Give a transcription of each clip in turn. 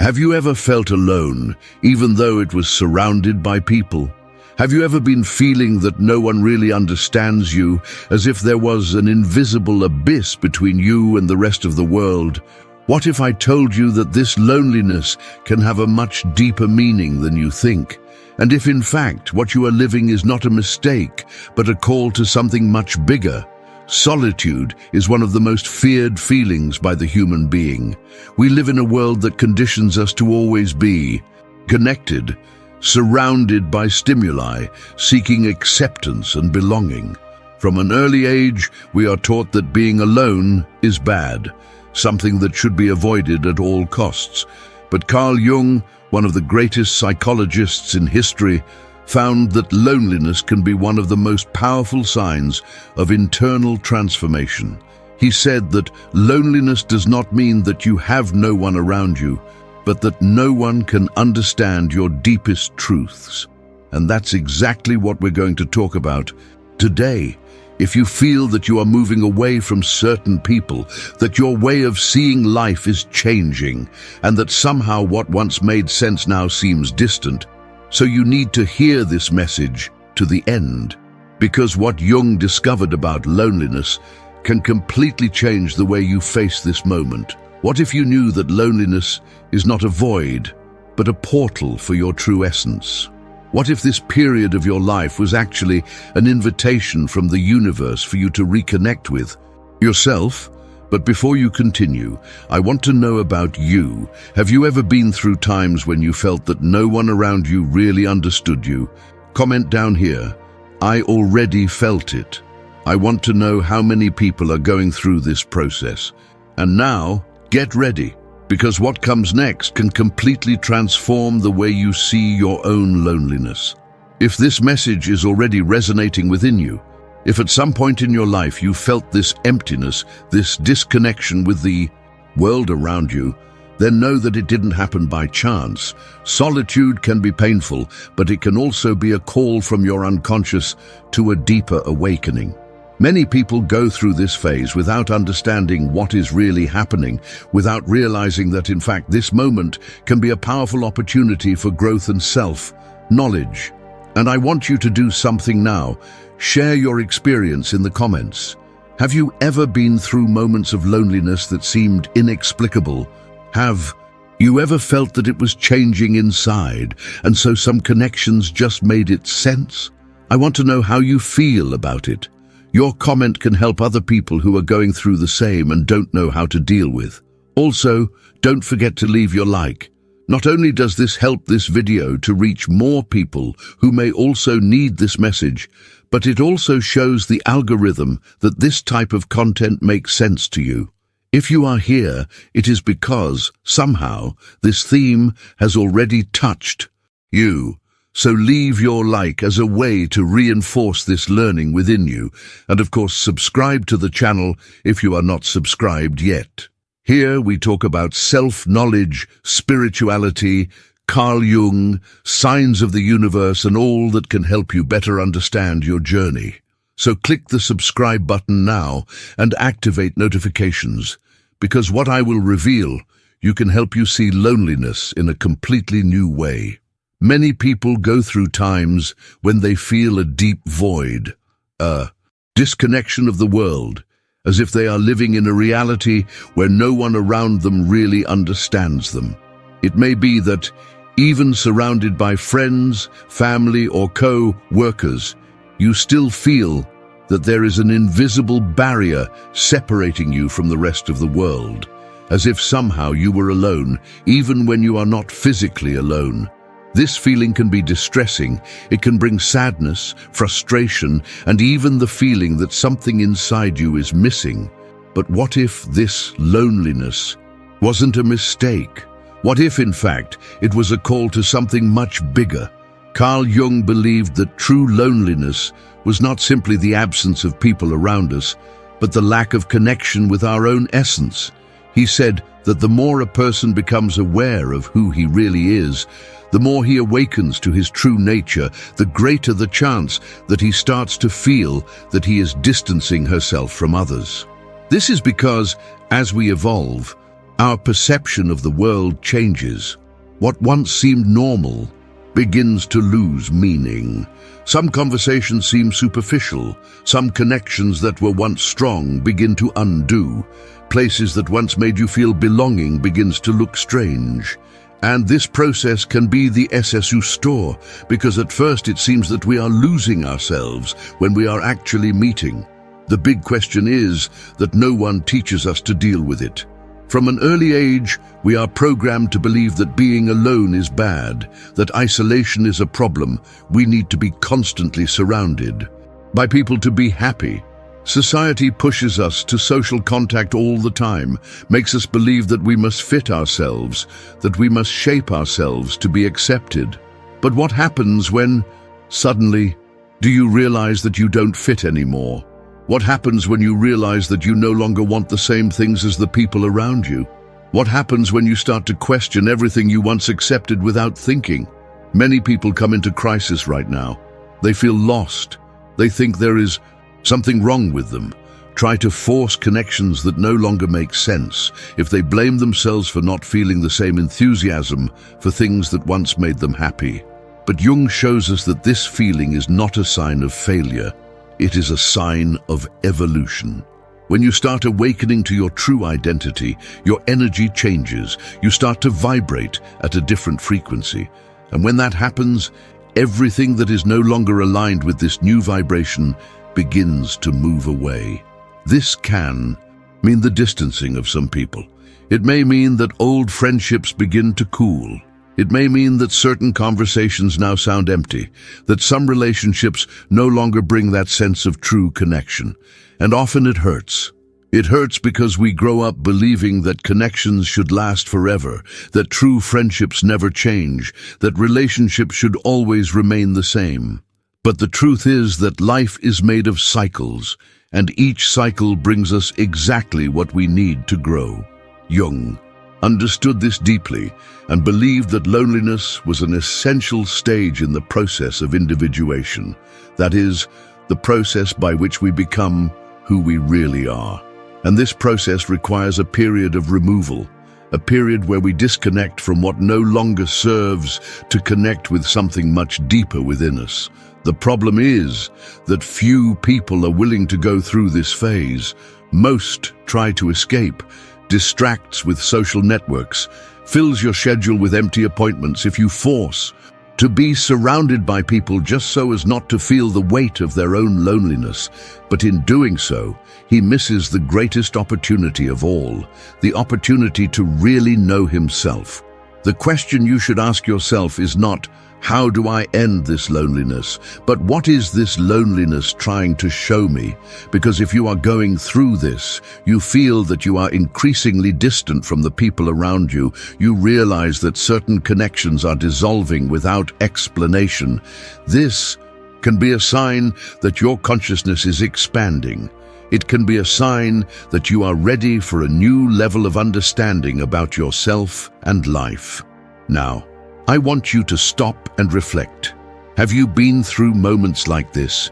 Have you ever felt alone, even though it was surrounded by people? Have you ever been feeling that no one really understands you, as if there was an invisible abyss between you and the rest of the world? What if I told you that this loneliness can have a much deeper meaning than you think? And if in fact what you are living is not a mistake, but a call to something much bigger? Solitude is one of the most feared feelings by the human being. We live in a world that conditions us to always be connected, surrounded by stimuli, seeking acceptance and belonging. From an early age, we are taught that being alone is bad, something that should be avoided at all costs. But Carl Jung, one of the greatest psychologists in history, found that loneliness can be one of the most powerful signs of internal transformation. He said that loneliness does not mean that you have no one around you, but that no one can understand your deepest truths. And that's exactly what we're going to talk about today. If you feel that you are moving away from certain people, that your way of seeing life is changing, and that somehow what once made sense now seems distant, so you need to hear this message to the end, because what Jung discovered about loneliness can completely change the way you face this moment. What if you knew that loneliness is not a void, but a portal for your true essence? What if this period of your life was actually an invitation from the universe for you to reconnect with yourself? But before you continue, I want to know about you. Have you ever been through times when you felt that no one around you really understood you? Comment down here. I already felt it. I want to know how many people are going through this process. And now, get ready, because what comes next can completely transform the way you see your own loneliness. If this message is already resonating within you, if at some point in your life you felt this emptiness, this disconnection with the world around you, then know that it didn't happen by chance. Solitude can be painful, but it can also be a call from your unconscious to a deeper awakening. Many people go through this phase without understanding what is really happening, without realizing that in fact this moment can be a powerful opportunity for growth and self-knowledge. And I want you to do something now. Share your experience in the comments. Have you ever been through moments of loneliness that seemed inexplicable? Have you ever felt that it was changing inside, and so some connections just made it sense? I want to know how you feel about it. Your comment can help other people who are going through the same and don't know how to deal with. Also, don't forget to leave your like. Not only does this help this video to reach more people who may also need this message, but it also shows the algorithm that this type of content makes sense to you. If you are here, it is because, somehow, this theme has already touched you. So leave your like as a way to reinforce this learning within you. And of course, subscribe to the channel if you are not subscribed yet. Here we talk about self-knowledge, spirituality, Carl Jung, signs of the universe, and all that can help you better understand your journey. So click the subscribe button now and activate notifications, because what I will reveal, you can help you see loneliness in a completely new way. Many people go through times when they feel a deep void, a disconnection of the world, as if they are living in a reality where no one around them really understands them. It may be that, even surrounded by friends, family, or co-workers, you still feel that there is an invisible barrier separating you from the rest of the world, as if somehow you were alone, even when you are not physically alone. This feeling can be distressing. It can bring sadness, frustration, and even the feeling that something inside you is missing. But what if this loneliness wasn't a mistake? What if, in fact, it was a call to something much bigger? Carl Jung believed that true loneliness was not simply the absence of people around us, but the lack of connection with our own essence. He said that the more a person becomes aware of who he really is, the more he awakens to his true nature, the greater the chance that he starts to feel that he is distancing herself from others. This is because, as we evolve, Our perception of the world changes. What once seemed normal begins to lose meaning. Some conversations seem superficial. Some connections that were once strong begin to undo. Places that once made you feel belonging begins to look strange. And this process can be the SSU store, because at first it seems that we are losing ourselves when we are actually meeting. The big question is that no one teaches us to deal with it. From an early age, we are programmed to believe that being alone is bad, that isolation is a problem. We need to be constantly surrounded by people to be happy. Society pushes us to social contact all the time, makes us believe that we must fit ourselves, that we must shape ourselves to be accepted. But what happens when, suddenly, do you realize that you don't fit anymore? What happens when you realize that you no longer want the same things as the people around you? What happens when you start to question everything you once accepted without thinking? Many people come into crisis right now. They feel lost. They think there is something wrong with them, try to force connections that no longer make sense. If they blame themselves for not feeling the same enthusiasm for things that once made them happy. But Jung shows us that this feeling is not a sign of failure. It is a sign of evolution. When you start awakening to your true identity, your energy changes. You start to vibrate at a different frequency. And when that happens, everything that is no longer aligned with this new vibration begins to move away. This can mean the distancing of some people. It may mean that old friendships begin to cool. It may mean that certain conversations now sound empty, that some relationships no longer bring that sense of true connection. And often it hurts. It hurts because we grow up believing that connections should last forever, that true friendships never change, that relationships should always remain the same. But the truth is that life is made of cycles, and each cycle brings us exactly what we need to grow. Jung understood this deeply and believed that loneliness was an essential stage in the process of individuation, that is, the process by which we become who we really are. And this process requires a period of removal, a period where we disconnect from what no longer serves to connect with something much deeper within us. The problem is that few people are willing to go through this phase. Most try to escape, distracts with social networks, fills your schedule with empty appointments. If you force to be surrounded by people just so as not to feel the weight of their own loneliness, but in doing so, he misses the greatest opportunity of all, the opportunity to really know himself. The question you should ask yourself is not, how do I end this loneliness? But what is this loneliness trying to show me? Because if you are going through this, you feel that you are increasingly distant from the people around you. You realize that certain connections are dissolving without explanation. This can be a sign that your consciousness is expanding. It can be a sign that you are ready for a new level of understanding about yourself and life. Now, I want you to stop and reflect. Have you been through moments like this?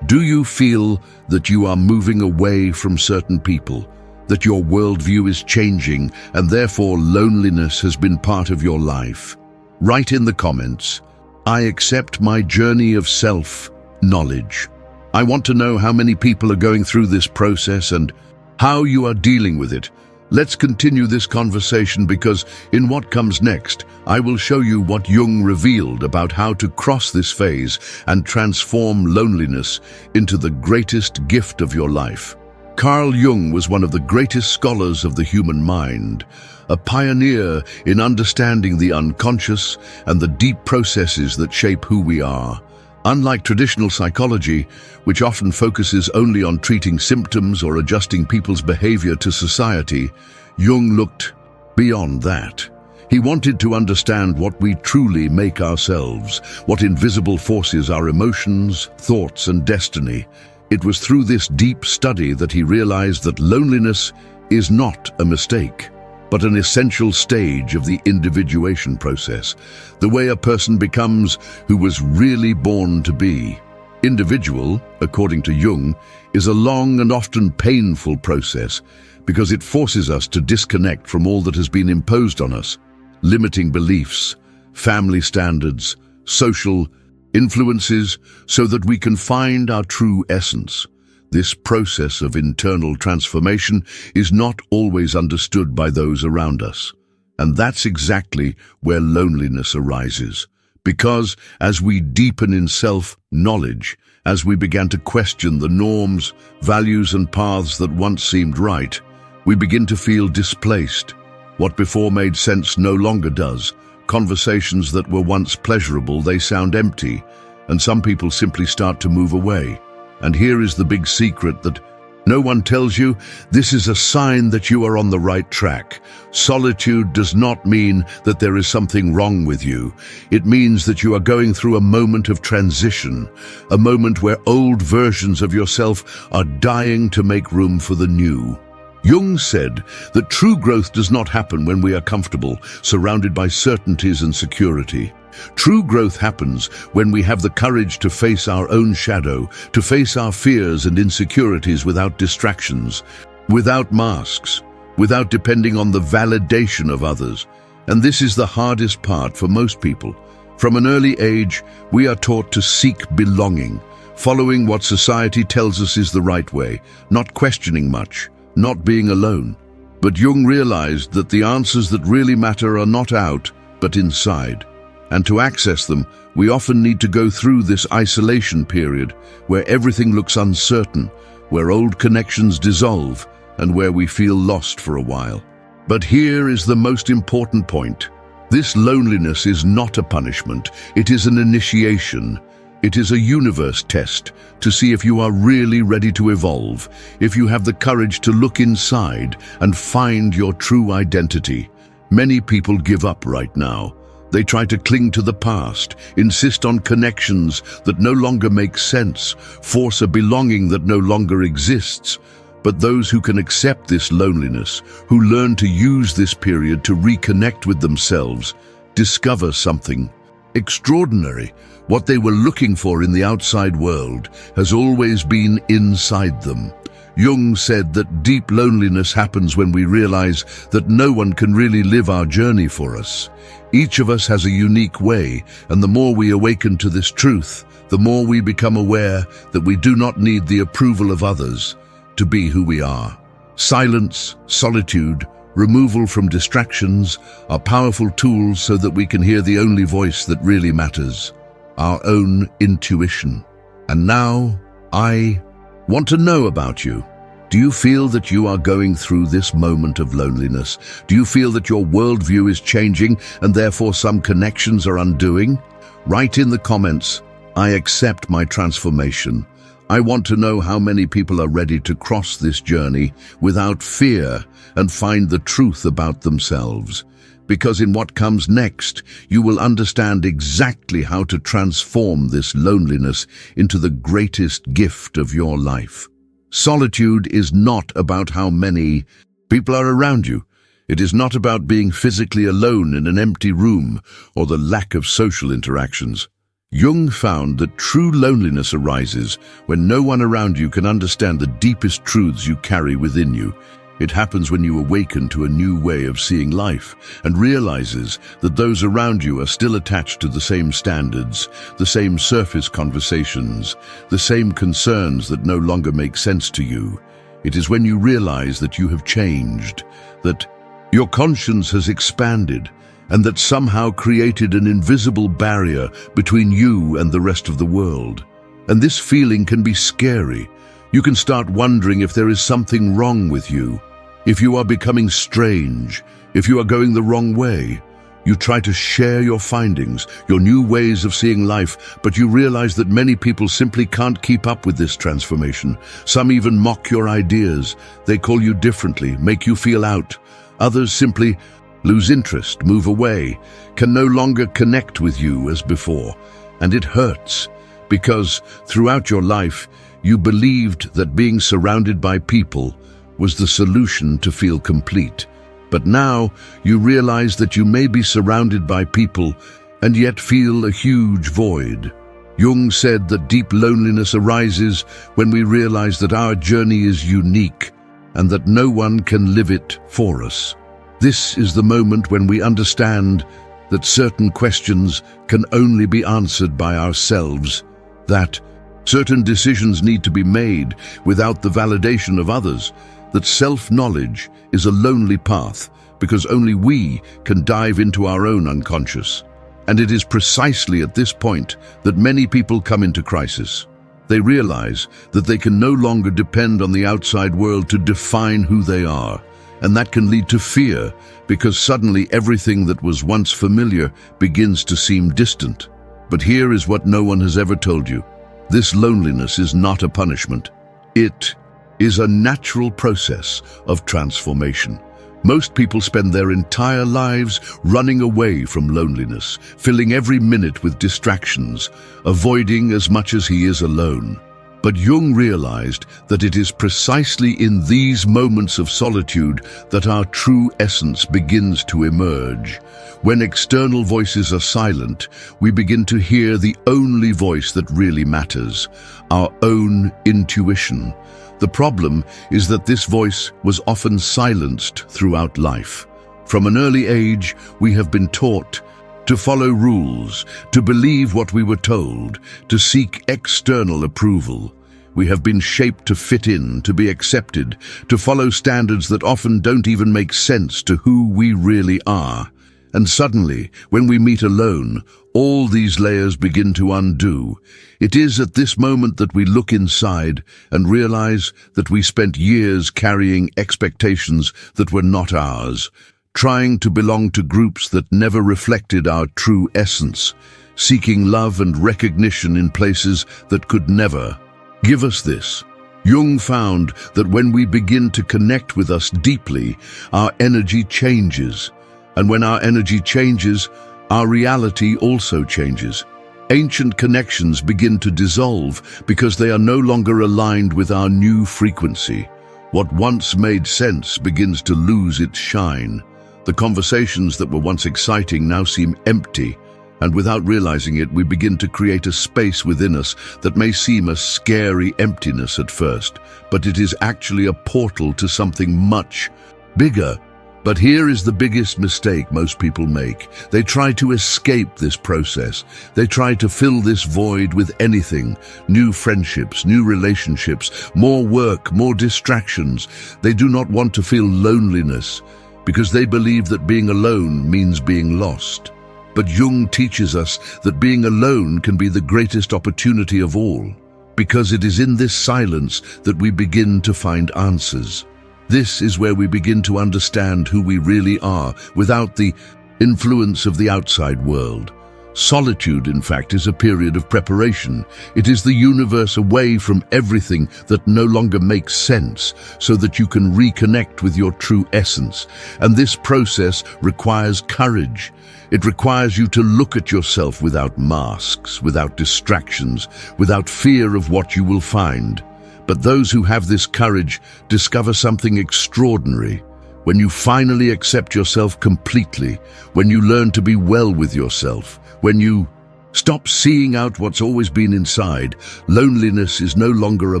Do you feel that you are moving away from certain people, that your worldview is changing and therefore loneliness has been part of your life? Write in the comments, I accept my journey of self-knowledge. I want to know how many people are going through this process and how you are dealing with it. Let's continue this conversation because in what comes next, I will show you what Jung revealed about how to cross this phase and transform loneliness into the greatest gift of your life. Carl Jung was one of the greatest scholars of the human mind, a pioneer in understanding the unconscious and the deep processes that shape who we are. Unlike traditional psychology, which often focuses only on treating symptoms or adjusting people's behavior to society, Jung looked beyond that. He wanted to understand what we truly make ourselves, what invisible forces our emotions, thoughts, and destiny. It was through this deep study that he realized that loneliness is not a mistake, but an essential stage of the individuation process, the way a person becomes who was really born to be. Individual, according to Jung, is a long and often painful process, because it forces us to disconnect from all that has been imposed on us, limiting beliefs, family standards, social influences, so that we can find our true essence. This process of internal transformation is not always understood by those around us. And that's exactly where loneliness arises. Because as we deepen in self-knowledge, as we began to question the norms, values and paths that once seemed right, we begin to feel displaced. What before made sense no longer does. Conversations that were once pleasurable, they sound empty, and some people simply start to move away. And here is the big secret that no one tells you. This is a sign that you are on the right track. Solitude does not mean that there is something wrong with you. It means that you are going through a moment of transition, a moment where old versions of yourself are dying to make room for the new. Jung said that true growth does not happen when we are comfortable, surrounded by certainties and security. True growth happens when we have the courage to face our own shadow, to face our fears and insecurities without distractions, without masks, without depending on the validation of others. And this is the hardest part for most people. From an early age, we are taught to seek belonging, following what society tells us is the right way, not questioning much, not being alone. But Jung realized that the answers that really matter are not out, but inside. And to access them, we often need to go through this isolation period where everything looks uncertain, where old connections dissolve, and where we feel lost for a while. But here is the most important point. This loneliness is not a punishment, it is an initiation. It is a universe test to see if you are really ready to evolve, if you have the courage to look inside and find your true identity. Many people give up right now. They try to cling to the past, insist on connections that no longer make sense, force a belonging that no longer exists. But those who can accept this loneliness, who learn to use this period to reconnect with themselves, discover something extraordinary. What they were looking for in the outside world has always been inside them. Jung said that deep loneliness happens when we realize that no one can really live our journey for us. Each of us has a unique way, and the more we awaken to this truth, the more we become aware that we do not need the approval of others to be who we are. Silence, solitude, removal from distractions are powerful tools so that we can hear the only voice that really matters, our own intuition. And now, I want to know about you. Do you feel that you are going through this moment of loneliness? Do you feel that your worldview is changing and therefore some connections are undoing? Write in the comments, I accept my transformation. I want to know how many people are ready to cross this journey without fear and find the truth about themselves. Because in what comes next, you will understand exactly how to transform this loneliness into the greatest gift of your life. Solitude is not about how many people are around you. It is not about being physically alone in an empty room or the lack of social interactions. Jung found that true loneliness arises when no one around you can understand the deepest truths you carry within you. It happens when you awaken to a new way of seeing life and realizes that those around you are still attached to the same standards, the same surface conversations, the same concerns that no longer make sense to you. It is when you realize that you have changed, that your conscience has expanded, and that somehow created an invisible barrier between you and the rest of the world. And this feeling can be scary. You can start wondering if there is something wrong with you, if you are becoming strange, if you are going the wrong way. You try to share your findings, your new ways of seeing life, but you realize that many people simply can't keep up with this transformation. Some even mock your ideas. They call you differently, make you feel out. Others simply lose interest, move away, can no longer connect with you as before. And it hurts, because throughout your life, you believed that being surrounded by people was the solution to feel complete. But now you realize that you may be surrounded by people and yet feel a huge void. Jung said that deep loneliness arises when we realize that our journey is unique, and that no one can live it for us. This is the moment when we understand that certain questions can only be answered by ourselves, that certain decisions need to be made without the validation of others, that self-knowledge is a lonely path because only we can dive into our own unconscious. And it is precisely at this point that many people come into crisis. They realize that they can no longer depend on the outside world to define who they are, and that can lead to fear because suddenly everything that was once familiar begins to seem distant. But here is what no one has ever told you. This loneliness is not a punishment. It is a natural process of transformation. Most people spend their entire lives running away from loneliness, filling every minute with distractions, avoiding as much as he is alone. But Jung realized that it is precisely in these moments of solitude that our true essence begins to emerge. When external voices are silent, we begin to hear the only voice that really matters, our own intuition. The problem is that this voice was often silenced throughout life. From an early age, we have been taught to follow rules, to believe what we were told, to seek external approval. We have been shaped to fit in, to be accepted, to follow standards that often don't even make sense to who we really are. And suddenly, when we meet alone, all these layers begin to undo. It is at this moment that we look inside and realize that we spent years carrying expectations that were not ours, trying to belong to groups that never reflected our true essence, seeking love and recognition in places that could never give us this. Jung found that when we begin to connect with us deeply, our energy changes. And when our energy changes, our reality also changes. Ancient connections begin to dissolve because they are no longer aligned with our new frequency. What once made sense begins to lose its shine. The conversations that were once exciting now seem empty, and without realizing it, we begin to create a space within us that may seem a scary emptiness at first, but it is actually a portal to something much bigger. But here is the biggest mistake most people make. They try to escape this process. They try to fill this void with anything: new friendships, new relationships, more work, more distractions. They do not want to feel loneliness because they believe that being alone means being lost. But Jung teaches us that being alone can be the greatest opportunity of all, because it is in this silence that we begin to find answers. This is where we begin to understand who we really are without the influence of the outside world. Solitude, in fact, is a period of preparation. It is the universe away from everything that no longer makes sense, so that you can reconnect with your true essence. And this process requires courage. It requires you to look at yourself without masks, without distractions, without fear of what you will find. But those who have this courage discover something extraordinary. When you finally accept yourself completely, when you learn to be well with yourself, when you stop seeing out what's always been inside, loneliness is no longer a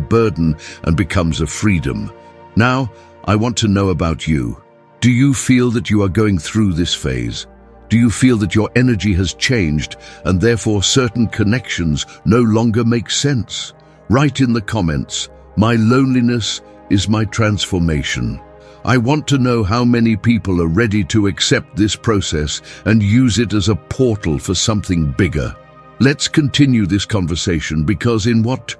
burden and becomes a freedom. Now, I want to know about you. Do you feel that you are going through this phase? Do you feel that your energy has changed and therefore certain connections no longer make sense? Write in the comments, "My loneliness is my transformation." I want to know how many people are ready to accept this process and use it as a portal for something bigger. Let's continue this conversation, because in what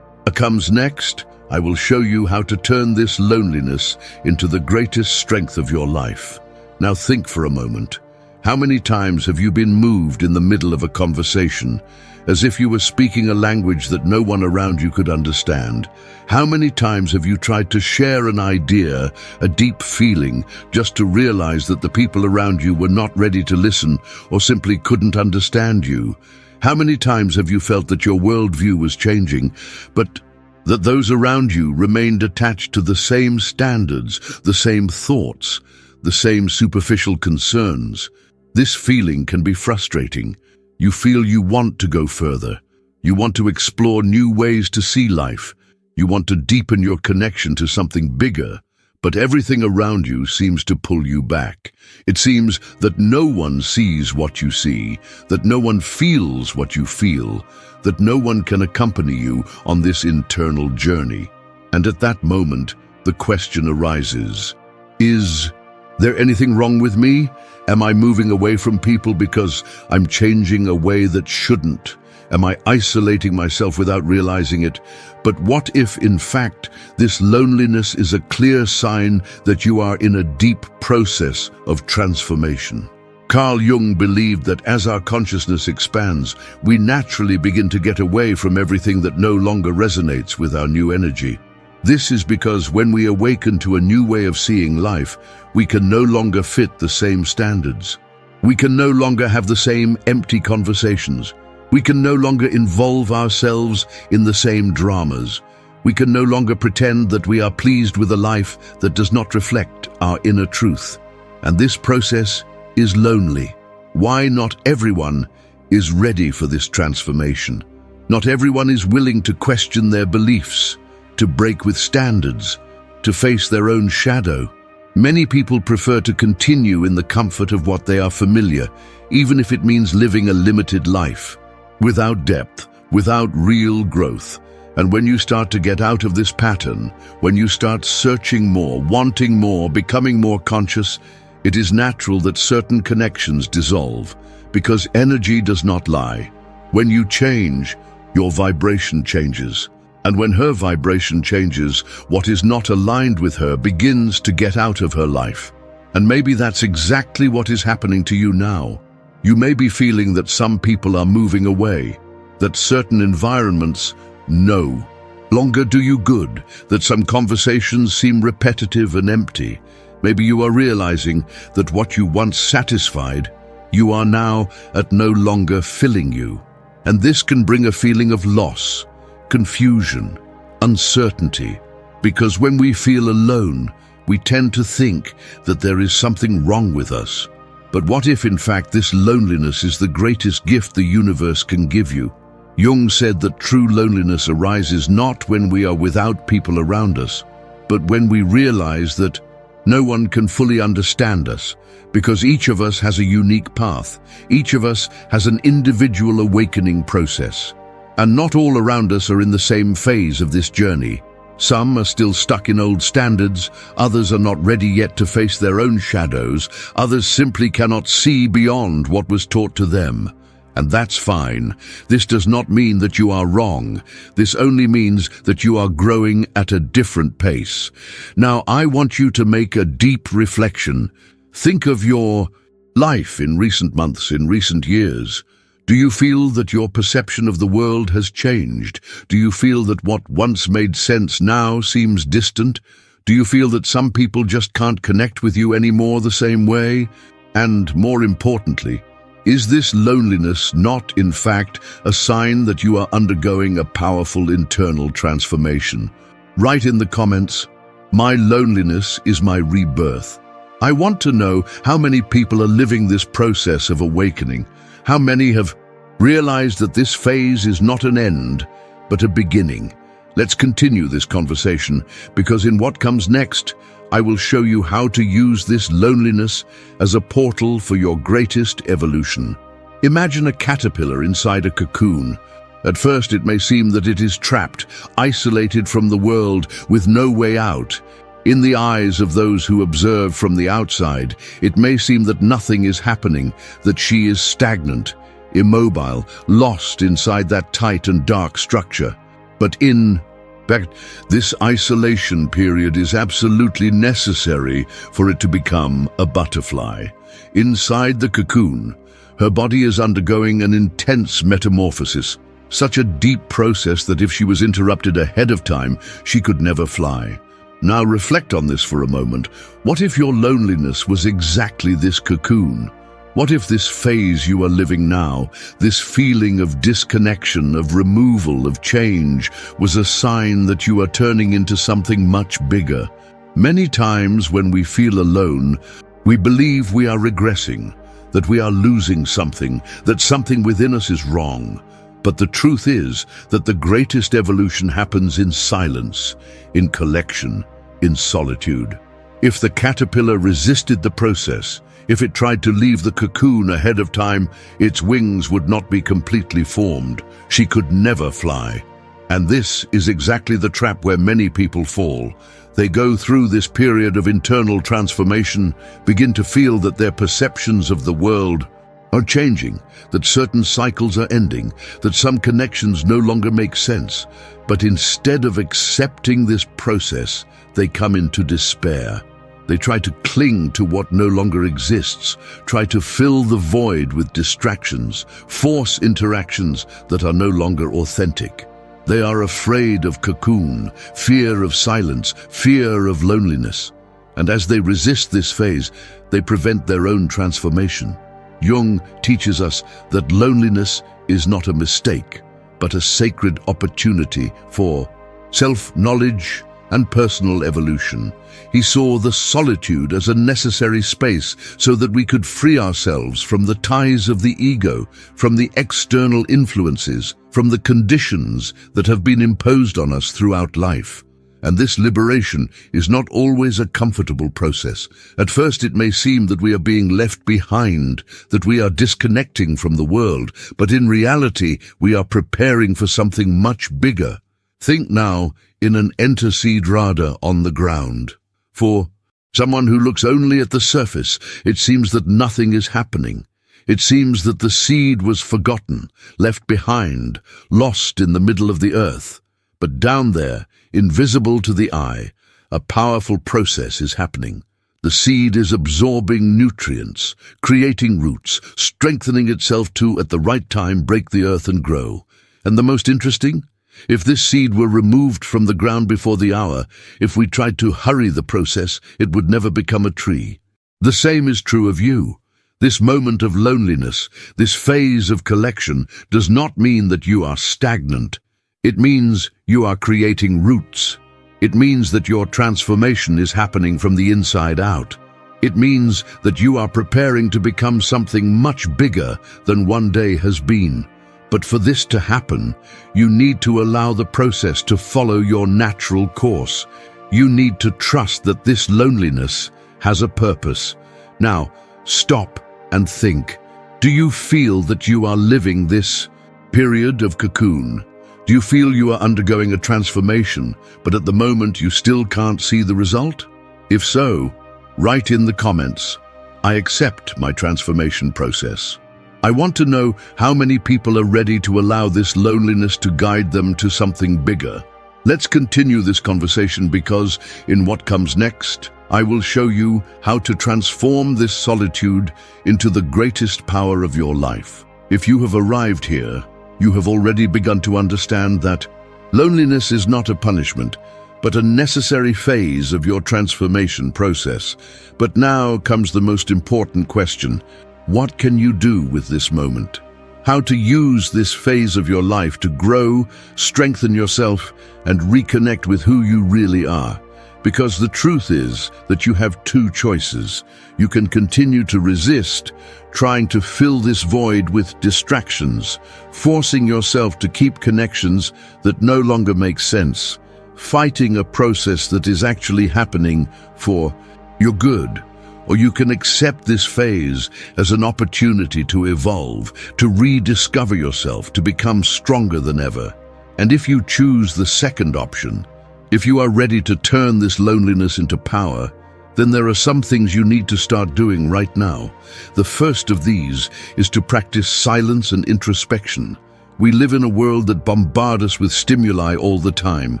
comes next, I will show you how to turn this loneliness into the greatest strength of your life. Now think for a moment. How many times have you been moved in the middle of a conversation, as if you were speaking a language that no one around you could understand? How many times have you tried to share an idea, a deep feeling, just to realize that the people around you were not ready to listen or simply couldn't understand you? How many times have you felt that your worldview was changing, but that those around you remained attached to the same standards, the same thoughts, the same superficial concerns? This feeling can be frustrating. You feel you want to go further. You want to explore new ways to see life. You want to deepen your connection to something bigger, but everything around you seems to pull you back. It seems that no one sees what you see, that no one feels what you feel, that no one can accompany you on this internal journey. And at that moment, the question arises, is there anything wrong with me? Am I moving away from people because I'm changing a way that shouldn't? Am I isolating myself without realizing it? But what if, in fact, this loneliness is a clear sign that you are in a deep process of transformation? Carl Jung believed that as our consciousness expands, we naturally begin to get away from everything that no longer resonates with our new energy. This is because when we awaken to a new way of seeing life, we can no longer fit the same standards. We can no longer have the same empty conversations. We can no longer involve ourselves in the same dramas. We can no longer pretend that we are pleased with a life that does not reflect our inner truth. And this process is lonely. Why not everyone is ready for this transformation? Not everyone is willing to question their beliefs, to break with standards, to face their own shadow. Many people prefer to continue in the comfort of what they are familiar, even if it means living a limited life, without depth, without real growth. And when you start to get out of this pattern, when you start searching more, wanting more, becoming more conscious, it is natural that certain connections dissolve, because energy does not lie. When you change, your vibration changes. And when her vibration changes, what is not aligned with her begins to get out of her life. And maybe that's exactly what is happening to you now. You may be feeling that some people are moving away, that certain environments no longer do you good, that some conversations seem repetitive and empty. Maybe you are realizing that what you once satisfied, you are now at no longer filling you. And this can bring a feeling of loss, confusion, uncertainty, because when we feel alone, we tend to think that there is something wrong with us. But what if, in fact, this loneliness is the greatest gift the universe can give you? Jung said that true loneliness arises not when we are without people around us, but when we realize that no one can fully understand us, because each of us has a unique path. Each of us has an individual awakening process. And not all around us are in the same phase of this journey. Some are still stuck in old standards, others are not ready yet to face their own shadows, others simply cannot see beyond what was taught to them. And that's fine. This does not mean that you are wrong. This only means that you are growing at a different pace. Now, I want you to make a deep reflection. Think of your life in recent months, in recent years. Do you feel that your perception of the world has changed? Do you feel that what once made sense now seems distant? Do you feel that some people just can't connect with you anymore the same way? And more importantly, is this loneliness not, in fact, a sign that you are undergoing a powerful internal transformation? Write in the comments, "My loneliness is my rebirth." I want to know how many people are living this process of awakening. How many have realized that this phase is not an end, but a beginning? Let's continue this conversation, because in what comes next, I will show you how to use this loneliness as a portal for your greatest evolution. Imagine a caterpillar inside a cocoon. At first, it may seem that it is trapped, isolated from the world, with no way out. In the eyes of those who observe from the outside, it may seem that nothing is happening, that she is stagnant, immobile, lost inside that tight and dark structure. But in fact, this isolation period is absolutely necessary for it to become a butterfly. Inside the cocoon, her body is undergoing an intense metamorphosis, such a deep process that if she was interrupted ahead of time, she could never fly. Now reflect on this for a moment. What if your loneliness was exactly this cocoon? What if this phase you are living now, this feeling of disconnection, of removal, of change, was a sign that you are turning into something much bigger? Many times when we feel alone, we believe we are regressing, that we are losing something, that something within us is wrong. But the truth is that the greatest evolution happens in silence, in collection, in solitude. If the caterpillar resisted the process, if it tried to leave the cocoon ahead of time, its wings would not be completely formed. She could never fly. And this is exactly the trap where many people fall. They go through this period of internal transformation, begin to feel that their perceptions of the world are changing, that certain cycles are ending, that some connections no longer make sense. But instead of accepting this process, they come into despair. They try to cling to what no longer exists, try to fill the void with distractions, force interactions that are no longer authentic. They are afraid of cocoon, fear of silence, fear of loneliness. And as they resist this phase, they prevent their own transformation. Jung teaches us that loneliness is not a mistake, but a sacred opportunity for self-knowledge and personal evolution. He saw the solitude as a necessary space so that we could free ourselves from the ties of the ego, from the external influences, from the conditions that have been imposed on us throughout life. And this liberation is not always a comfortable process. At first it may seem that we are being left behind, that we are disconnecting from the world, but in reality we are preparing for something much bigger. Think now in an enter seed rada on the ground. For someone who looks only at the surface, it seems that nothing is happening. It seems that the seed was forgotten, left behind, lost in the middle of the earth. But down there, invisible to the eye, a powerful process is happening. The seed is absorbing nutrients, creating roots, strengthening itself to, at the right time, break the earth and grow. And the most interesting? If this seed were removed from the ground before the hour, if we tried to hurry the process, it would never become a tree. The same is true of you. This moment of loneliness, this phase of collection, does not mean that you are stagnant. It means you are creating roots. It means that your transformation is happening from the inside out. It means that you are preparing to become something much bigger than one day has been. But for this to happen, you need to allow the process to follow your natural course. You need to trust that this loneliness has a purpose. Now, stop and think. Do you feel that you are living this period of cocoon? Do you feel you are undergoing a transformation, but at the moment you still can't see the result? If so, write in the comments, "I accept my transformation process." I want to know how many people are ready to allow this loneliness to guide them to something bigger. Let's continue this conversation because in what comes next, I will show you how to transform this solitude into the greatest power of your life. If you have arrived here, you have already begun to understand that loneliness is not a punishment, but a necessary phase of your transformation process. But now comes the most important question. What can you do with this moment? How to use this phase of your life to grow, strengthen yourself, and reconnect with who you really are. Because the truth is that you have two choices. You can continue to resist, trying to fill this void with distractions, forcing yourself to keep connections that no longer make sense, fighting a process that is actually happening for your good. Or you can accept this phase as an opportunity to evolve, to rediscover yourself, to become stronger than ever. And if you choose the second option, if you are ready to turn this loneliness into power, then there are some things you need to start doing right now. The first of these is to practice silence and introspection. We live in a world that bombards us with stimuli all the time.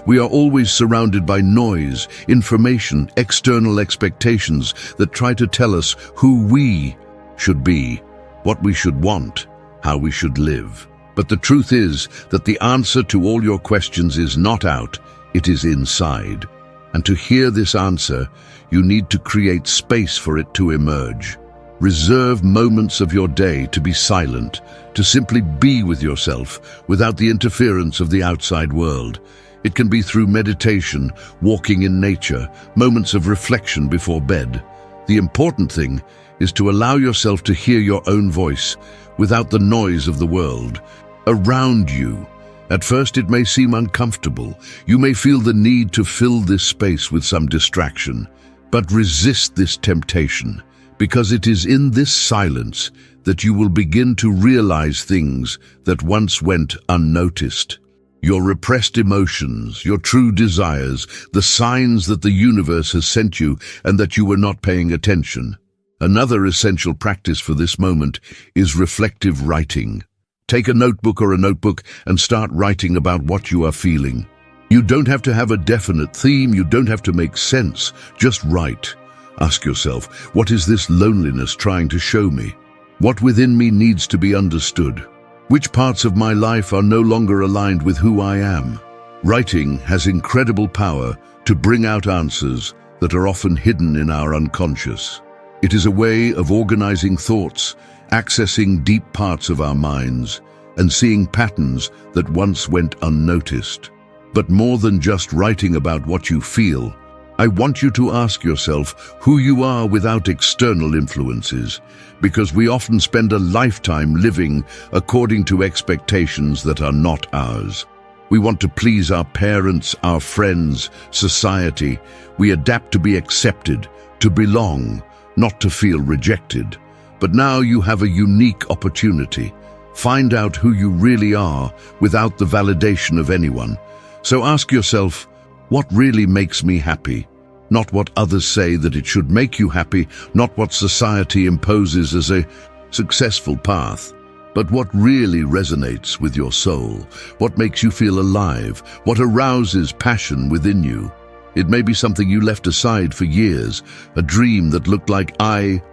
We are always surrounded by noise, information, external expectations that try to tell us who we should be, what we should want, how we should live. But the truth is that the answer to all your questions is not out, it is inside. And to hear this answer, you need to create space for it to emerge. Reserve moments of your day to be silent, to simply be with yourself without the interference of the outside world. It can be through meditation, walking in nature, moments of reflection before bed. The important thing is to allow yourself to hear your own voice without the noise of the world around you. At first it may seem uncomfortable. You may feel the need to fill this space with some distraction. But resist this temptation, because it is in this silence that you will begin to realize things that once went unnoticed. Your repressed emotions, your true desires, the signs that the universe has sent you and that you were not paying attention. Another essential practice for this moment is reflective writing. Take a notebook and start writing about what you are feeling. You don't have to have a definite theme, you don't have to make sense, just write. Ask yourself, what is this loneliness trying to show me? What within me needs to be understood? Which parts of my life are no longer aligned with who I am? Writing has incredible power to bring out answers that are often hidden in our unconscious. It is a way of organizing thoughts, accessing deep parts of our minds, and seeing patterns that once went unnoticed. But more than just writing about what you feel, I want you to ask yourself who you are without external influences, because we often spend a lifetime living according to expectations that are not ours. We want to please our parents, our friends, society. We adapt to be accepted, to belong, not to feel rejected. But now you have a unique opportunity. Find out who you really are without the validation of anyone. So ask yourself, what really makes me happy? Not what others say that it should make you happy, not what society imposes as a successful path, but what really resonates with your soul, what makes you feel alive, what arouses passion within you. It may be something you left aside for years, a dream that looked like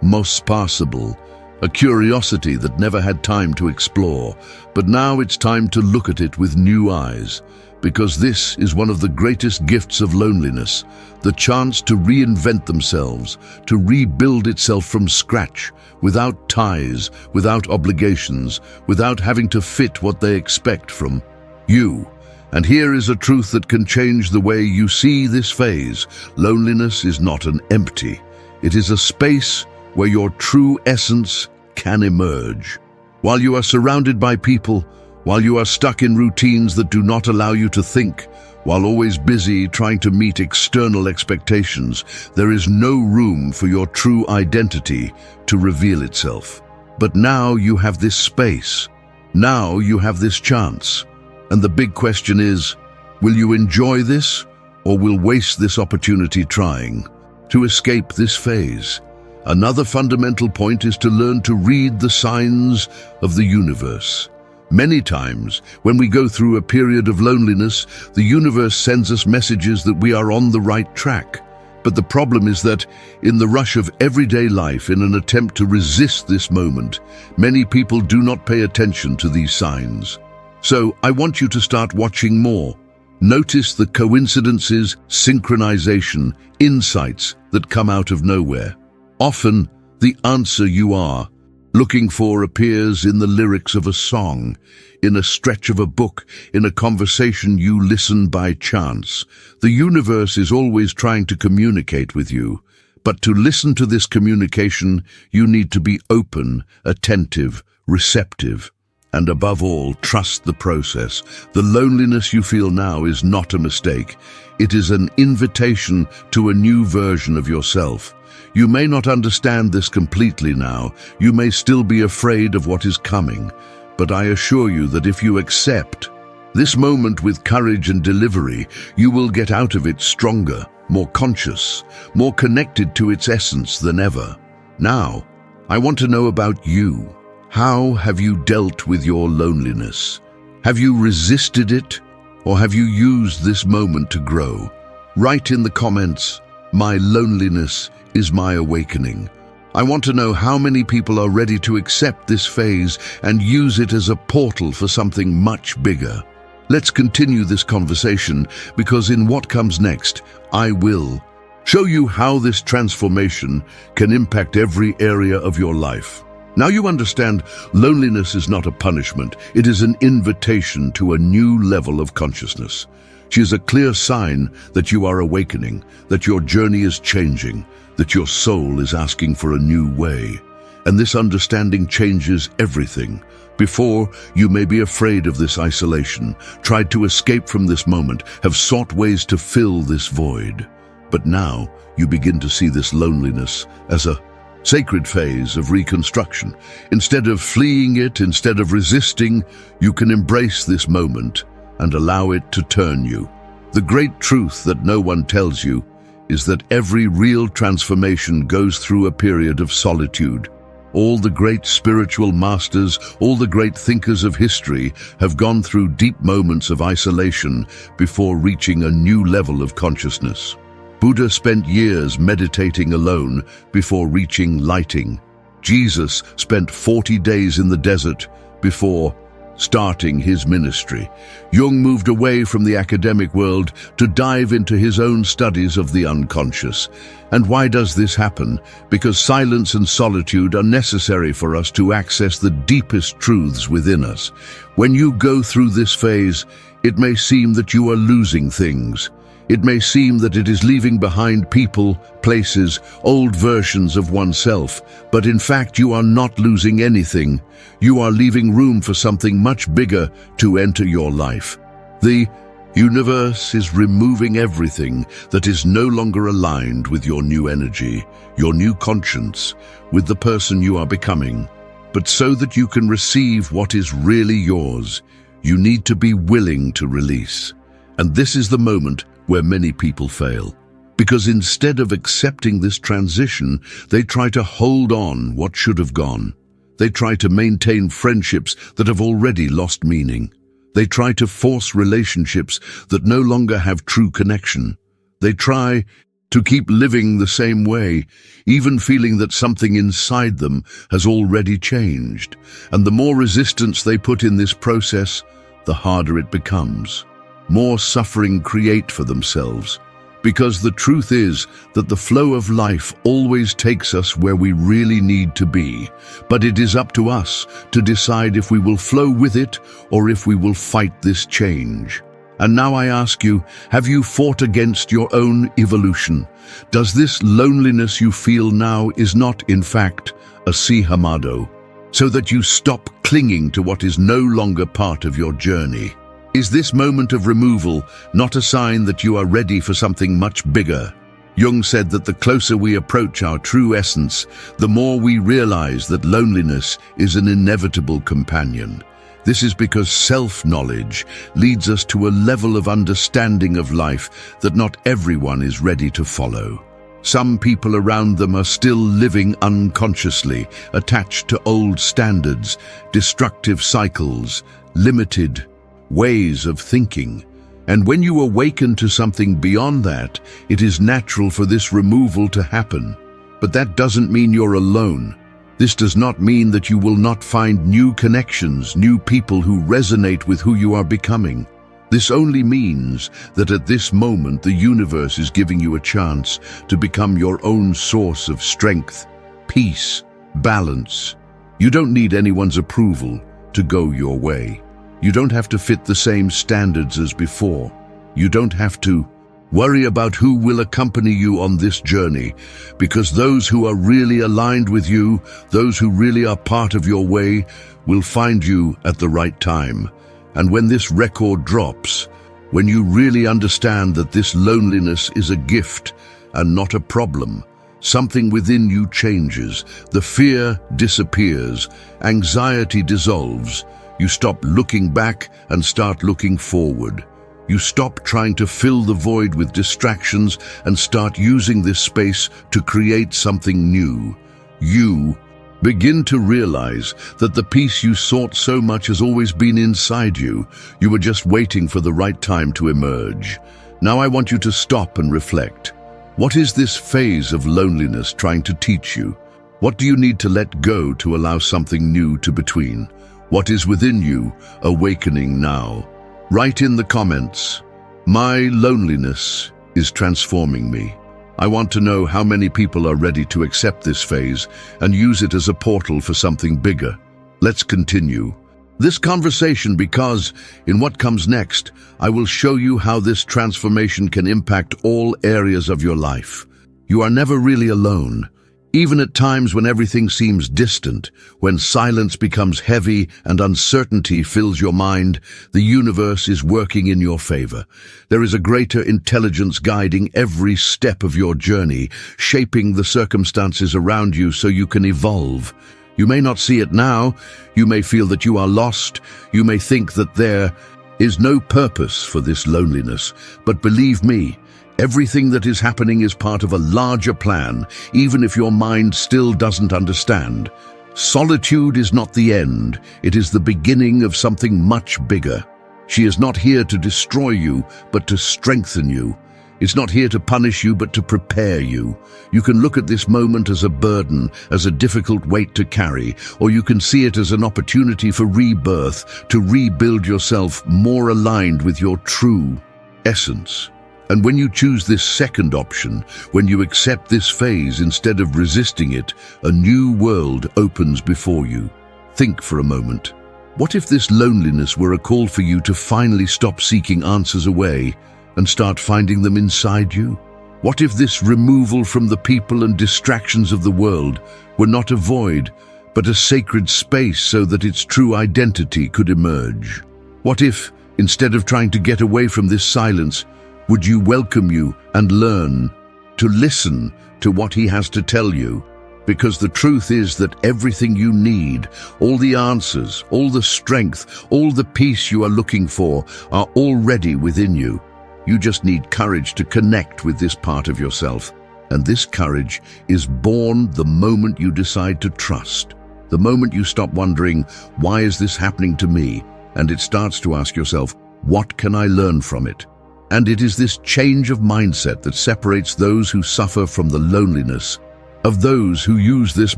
most possible, a curiosity that never had time to explore, but now it's time to look at it with new eyes. Because this is one of the greatest gifts of loneliness, the chance to reinvent themselves, to rebuild itself from scratch, without ties, without obligations, without having to fit what they expect from you. And here is a truth that can change the way you see this phase. Loneliness is not an empty. It is a space where your true essence can emerge. While you are surrounded by people, while you are stuck in routines that do not allow you to think, while always busy trying to meet external expectations, there is no room for your true identity to reveal itself. But now you have this space. Now you have this chance. And the big question is, will you enjoy this, or will waste this opportunity trying to escape this phase? Another fundamental point is to learn to read the signs of the universe. Many times, when we go through a period of loneliness, the universe sends us messages that we are on the right track. But the problem is that, in the rush of everyday life, in an attempt to resist this moment, many people do not pay attention to these signs. So, I want you to start watching more. Notice the coincidences, synchronization, insights that come out of nowhere. Often, the answer you are looking for appears in the lyrics of a song, in a stretch of a book, in a conversation you listen by chance. The universe is always trying to communicate with you, but to listen to this communication, you need to be open, attentive, receptive, and above all, trust the process. The loneliness you feel now is not a mistake. It is an invitation to a new version of yourself. You may not understand this completely now. You may still be afraid of what is coming. But I assure you that if you accept this moment with courage and delivery, you will get out of it stronger, more conscious, more connected to its essence than ever. Now, I want to know about you. How have you dealt with your loneliness? Have you resisted it, or have you used this moment to grow? Write in the comments, "My loneliness is my awakening." I want to know how many people are ready to accept this phase and use it as a portal for something much bigger. Let's continue this conversation, because in what comes next, I will show you how this transformation can impact every area of your life. Now you understand, loneliness is not a punishment. It is an invitation to a new level of consciousness. She is a clear sign that you are awakening, that your journey is changing, that your soul is asking for a new way. And this understanding changes everything. Before, you may be afraid of this isolation, tried to escape from this moment, have sought ways to fill this void. But now you begin to see this loneliness as a sacred phase of reconstruction. Instead of fleeing it, instead of resisting, you can embrace this moment and allow it to turn you. The great truth that no one tells you is that every real transformation goes through a period of solitude. All the great spiritual masters, all the great thinkers of history have gone through deep moments of isolation before reaching a new level of consciousness. Buddha spent years meditating alone before reaching lighting. Jesus spent 40 days in the desert before starting his ministry. Jung moved away from the academic world to dive into his own studies of the unconscious. And why does this happen? Because silence and solitude are necessary for us to access the deepest truths within us. When you go through this phase, it may seem that you are losing things. It may seem that it is leaving behind people, places, old versions of oneself, but in fact you are not losing anything. You are leaving room for something much bigger to enter your life. The universe is removing everything that is no longer aligned with your new energy, your new conscience, with the person you are becoming. But so that you can receive what is really yours, you need to be willing to release. And this is the moment where many people fail. Because instead of accepting this transition, they try to hold on what should have gone. They try to maintain friendships that have already lost meaning. They try to force relationships that no longer have true connection. They try to keep living the same way, even feeling that something inside them has already changed. And the more resistance they put in this process, the harder it becomes. More suffering create for themselves, because the truth is that the flow of life always takes us where we really need to be, but it is up to us to decide if we will flow with it or if we will fight this change. And now I ask you, have you fought against your own evolution? Does this loneliness you feel now is not, in fact, a sihamado, so that you stop clinging to what is no longer part of your journey? Is this moment of removal not a sign that you are ready for something much bigger? Jung said that the closer we approach our true essence, the more we realize that loneliness is an inevitable companion. This is because self-knowledge leads us to a level of understanding of life that not everyone is ready to follow. Some people around them are still living unconsciously, attached to old standards, destructive cycles, limited ways of thinking. And when you awaken to something beyond that, it is natural for this removal to happen. But that doesn't mean you're alone. This does not mean that you will not find new connections, new people who resonate with who you are becoming. This only means that at this moment the universe is giving you a chance to become your own source of strength, peace, balance. You don't need anyone's approval to go your way. You don't have to fit the same standards as before. You don't have to worry about who will accompany you on this journey, because those who are really aligned with you, those who really are part of your way, will find you at the right time. And when this record drops, when you really understand that this loneliness is a gift and not a problem, something within you changes. The fear disappears, anxiety dissolves. You stop looking back and start looking forward. You stop trying to fill the void with distractions and start using this space to create something new. You begin to realize that the peace you sought so much has always been inside you. You were just waiting for the right time to emerge. Now I want you to stop and reflect. What is this phase of loneliness trying to teach you? What do you need to let go to allow something new to between? What is within you awakening now? Write in the comments, "My loneliness is transforming me." I want to know how many people are ready to accept this phase and use it as a portal for something bigger. Let's continue this conversation, because in what comes next, I will show you how this transformation can impact all areas of your life. You are never really alone. Even at times when everything seems distant, when silence becomes heavy and uncertainty fills your mind, the universe is working in your favor. There is a greater intelligence guiding every step of your journey, shaping the circumstances around you so you can evolve. You may not see it now. You may feel that you are lost. You may think that there is no purpose for this loneliness. But believe me, everything that is happening is part of a larger plan, even if your mind still doesn't understand. Solitude is not the end. It is the beginning of something much bigger. She is not here to destroy you, but to strengthen you. It's not here to punish you, but to prepare you. You can look at this moment as a burden, as a difficult weight to carry, or you can see it as an opportunity for rebirth, to rebuild yourself more aligned with your true essence. And when you choose this second option, when you accept this phase instead of resisting it, a new world opens before you. Think for a moment. What if this loneliness were a call for you to finally stop seeking answers away and start finding them inside you? What if this removal from the people and distractions of the world were not a void, but a sacred space so that its true identity could emerge? What if, instead of trying to get away from this silence, would you welcome you and learn to listen to what he has to tell you? Because the truth is that everything you need, all the answers, all the strength, all the peace you are looking for are already within you. You just need courage to connect with this part of yourself. And this courage is born the moment you decide to trust. The moment you stop wondering, why is this happening to me? And it starts to ask yourself, what can I learn from it? And it is this change of mindset that separates those who suffer from the loneliness of those who use this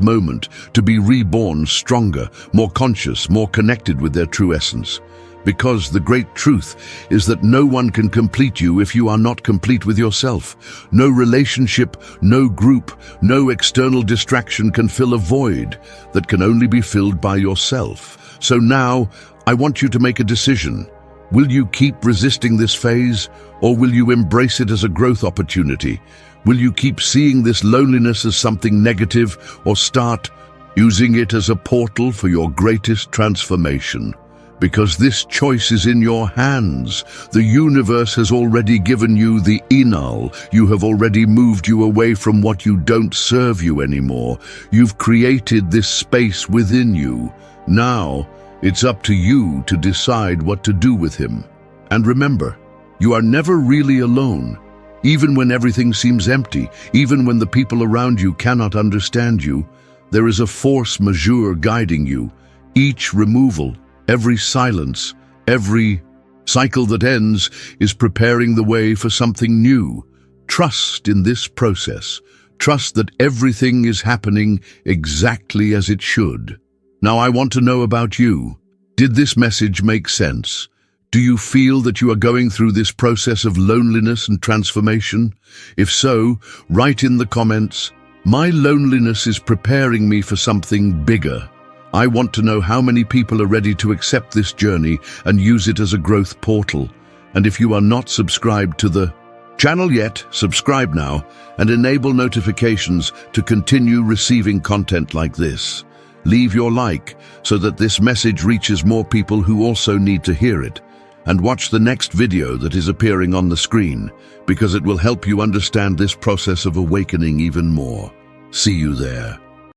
moment to be reborn stronger, more conscious, more connected with their true essence. Because the great truth is that no one can complete you if you are not complete with yourself. No relationship, no group, no external distraction can fill a void that can only be filled by yourself. So now, I want you to make a decision. Will you keep resisting this phase, or will you embrace it as a growth opportunity? Will you keep seeing this loneliness as something negative, or start using it as a portal for your greatest transformation? Because this choice is in your hands. The universe has already given you the inal. You have already moved you away from what you don't serve you anymore. You've created this space within you. Now, it's up to you to decide what to do with him. And remember, you are never really alone. Even when everything seems empty, even when the people around you cannot understand you, there is a force majeure guiding you. Each removal, every silence, every cycle that ends is preparing the way for something new. Trust in this process. Trust that everything is happening exactly as it should. Now I want to know about you. Did this message make sense? Do you feel that you are going through this process of loneliness and transformation? If so, write in the comments, "My loneliness is preparing me for something bigger." I want to know how many people are ready to accept this journey and use it as a growth portal. And if you are not subscribed to the channel yet, subscribe now and enable notifications to continue receiving content like this. Leave your like so that this message reaches more people who also need to hear it. And watch the next video that is appearing on the screen, because it will help you understand this process of awakening even more. See you there.